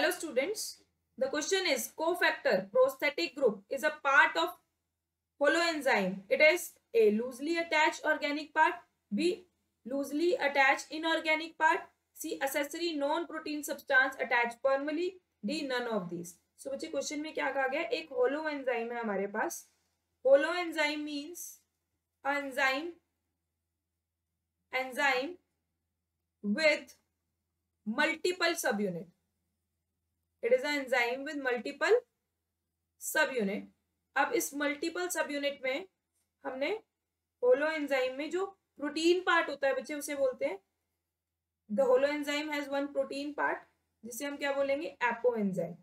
Hello students, the question is cofactor prosthetic group is a part of holoenzyme. It is A. Loosely attached organic part, B. Loosely attached inorganic part, C. Accessory non-protein substance attached permally, D. None of these. So बच्चे question में क्या कहा गया, एक holoenzyme है हमारे पास. Holoenzyme means enzyme with multiple subunit. It is an enzyme with multiple subunit. अब इस मल्टीपल सबयूनिट में हमने होलो एंजाइम में जो प्रोटीन पार्ट होता है बच्चे उसे बोलते हैं, the holoenzyme has one protein part जिसे हम क्या बोलेंगे, apoenzyme.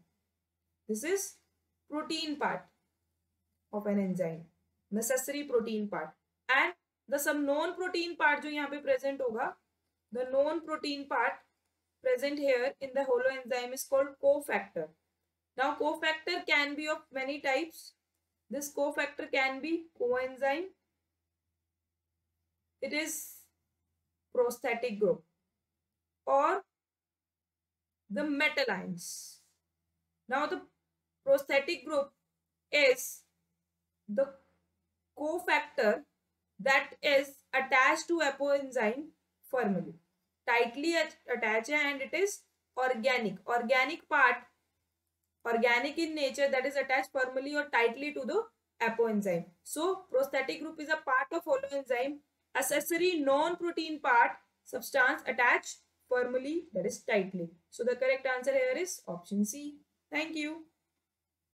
This is protein part of an enzyme, necessary protein part. And the some non protein part जो यहाँ पे प्रेजेंट होगा, the non protein part present here in the holoenzyme is called cofactor. Now cofactor can be of many types. This cofactor can be coenzyme, it is prosthetic group, or the metal ions. Now the prosthetic group is the cofactor that is attached to apoenzyme firmly, tightly attached, and it is organic part, organic in nature, that is attached firmly or tightly to the apoenzyme. So prosthetic group is a part of holoenzyme, accessory non-protein part, substance attached firmly, that is tightly. So the correct answer here is option C. Thank you.